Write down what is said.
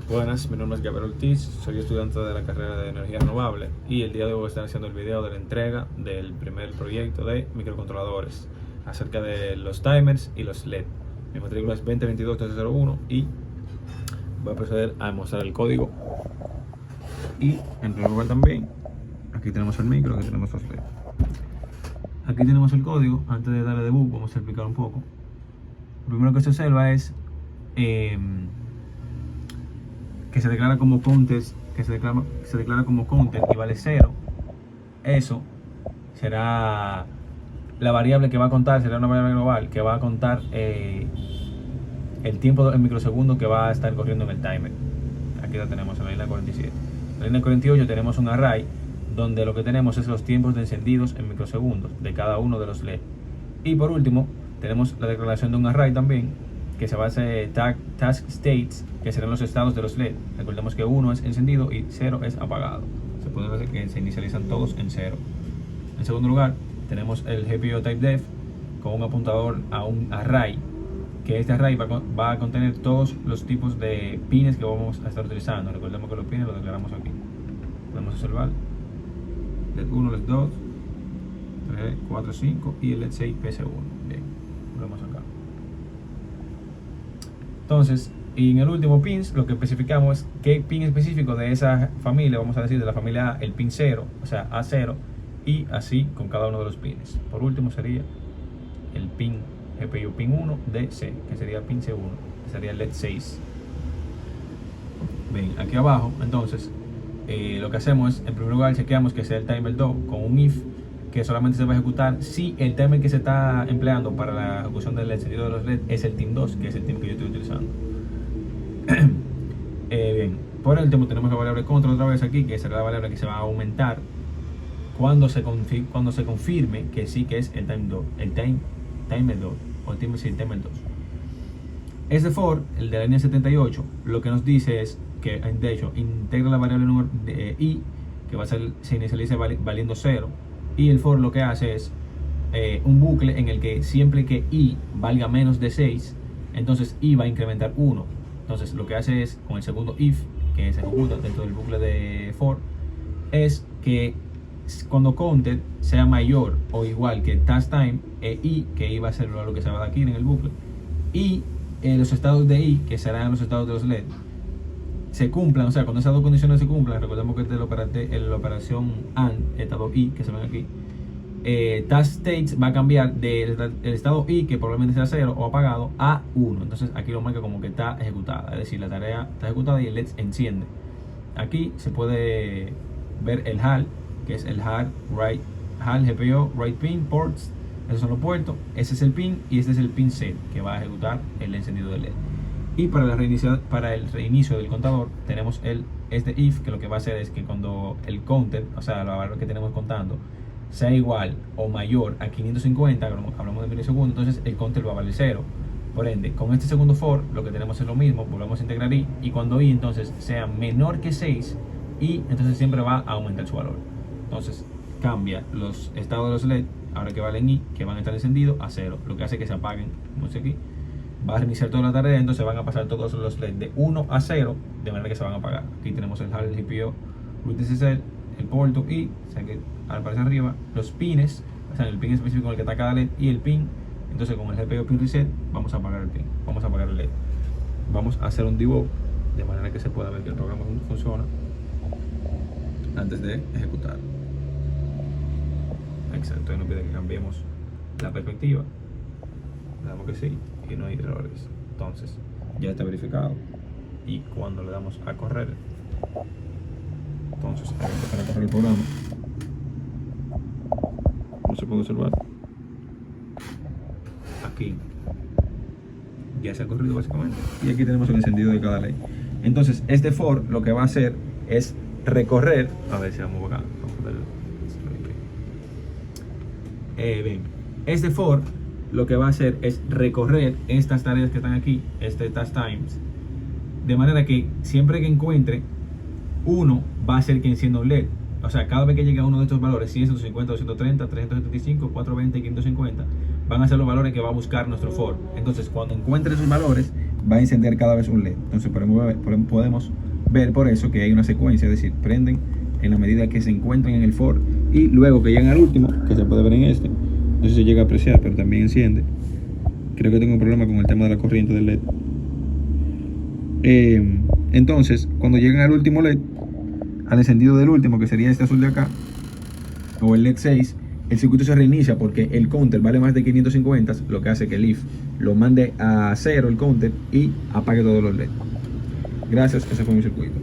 Buenas, mi nombre es Gabriel Ortiz, soy estudiante de la carrera de energía renovable y el día de hoy voy a estar haciendo el video de la entrega del primer proyecto de microcontroladores acerca de los timers y los LED. Mi matrícula es 2022-1301 y voy a proceder a mostrar el código. Y en primer lugar también, aquí tenemos el micro, aquí tenemos los LED. Aquí tenemos el código. Antes de darle debug vamos a explicar un poco. Lo primero que se observa es que se declara como contest, y vale 0. Eso será la variable que va a contar, será una variable global que va a contar el tiempo en microsegundos que va a estar corriendo en el timer. Aquí la tenemos en la línea 47. En la línea 48 tenemos un array donde lo que tenemos es los tiempos de encendidos en microsegundos de cada uno de los LED. Y por último tenemos la declaración de un array también que se basa en task states, que serán los estados de los LED. Recordemos que 1 es encendido y 0 es apagado. Se puede ver que se inicializan todos en 0. En segundo lugar tenemos el GPIO typedef con un apuntador a un array, que este array va a contener todos los tipos de pines que vamos a estar utilizando. Recordemos que los pines los declaramos aquí. Podemos observar LED 1, LED 2, 3, 4, 5 y el LED 6 PS1. Bien, volvemos acá. Entonces, y en el último pins lo que especificamos es qué pin específico de esa familia, vamos a decir de la familia A, el pin 0, o sea A0, y así con cada uno de los pines. Por último sería el pin GPIO pin 1 de C, que sería pin C1, que sería el LED 6. Bien, aquí abajo entonces lo que hacemos es, en primer lugar, chequeamos que sea el timer 2 con un if que solamente se va a ejecutar si el timer que se está empleando para la ejecución del encendido de los LED es el TIM 2, que es el TIM que yo estoy utilizando. Bien, por último tenemos la variable control otra vez aquí, que será la variable que se va a aumentar cuando se confirme que sí que es el timer 2 o el timer 2. Este for, el de la línea 78, lo que nos dice es que de hecho integra la variable número de i, que va a ser, se inicializa valiendo 0, y el for lo que hace es un bucle en el que siempre que i valga menos de 6, entonces i va a incrementar 1. Entonces lo que hace es, con el segundo if que se ejecuta dentro del bucle de for, es que cuando counted sea mayor o igual que task time i, que i va a ser lo que se va a dar aquí en el bucle, y los estados de i, que serán los estados de los LED, se cumplan. O sea, cuando esas dos condiciones se cumplan, recordemos que es de la operación AND, estado i, que se ven aquí, task states va a cambiar del estado i, que probablemente sea 0 o apagado, a 1. Entonces aquí lo marca como que está ejecutada, es decir, la tarea está ejecutada y el LED enciende. Aquí se puede ver el HAL, que es el HAL GPIO Write Pin Ports. Esos son los puertos, ese es el pin y este es el pin set que va a ejecutar el encendido del LED. Y para el reinicio del contador tenemos este if, que lo que va a hacer es que cuando el counter, o sea, la valor que tenemos contando, sea igual o mayor a 550, hablamos de milisegundos, entonces el counter va a valer 0. Por ende, con este segundo for lo que tenemos es lo mismo, volvemos a integrar i, y cuando i entonces sea menor que 6, y entonces siempre va a aumentar su valor. Entonces cambia los estados de los LED, ahora que valen i, que van a estar encendidos, a 0, lo que hace que se apaguen, como dice aquí. Va a reiniciar toda la tarea, entonces van a pasar todos los LED de 1 a 0, de manera que se van a apagar. Aquí tenemos el HAL GPIO root SSL, el puerto y, o sea que aparece arriba, los pines, o sea, el pin específico con el que está cada LED y el pin. Entonces con el GPIO pin reset vamos a apagar el pin, vamos a apagar el LED. Vamos a hacer un debug de manera que se pueda ver que el programa funciona antes de ejecutar. Exacto, y nos pide que cambiemos la perspectiva. Le damos que sí y no hay errores. Entonces ya está verificado, y cuando le damos a correr, entonces hay que empezar a correr el programa. Como se puede observar aquí, ya se ha corrido básicamente, y aquí tenemos el encendido de cada ley. Entonces este for lo que va a hacer es recorrer, a ver si vamos acá, bien, este for lo que va a hacer es recorrer estas tareas que están aquí, task times, de manera que siempre que encuentre uno va a ser quien encienda un LED. O sea, cada vez que llegue a uno de estos valores, 100, 150, 230, 375, 420 y 550, van a ser los valores que va a buscar nuestro for. Entonces, cuando encuentre esos valores, va a encender cada vez un LED. Entonces podemos ver por eso que hay una secuencia, es decir, prenden en la medida que se encuentran en el for y luego que llegan al último, que se puede ver en este, no sé si se llega a apreciar, pero también enciende. Creo que tengo un problema con el tema de la corriente del LED. Entonces, cuando llegan al último LED, al encendido del último, que sería este azul de acá, o el LED 6, el circuito se reinicia porque el counter vale más de 550, lo que hace que el if lo mande a cero el counter y apague todos los LED. Gracias, ese fue mi circuito.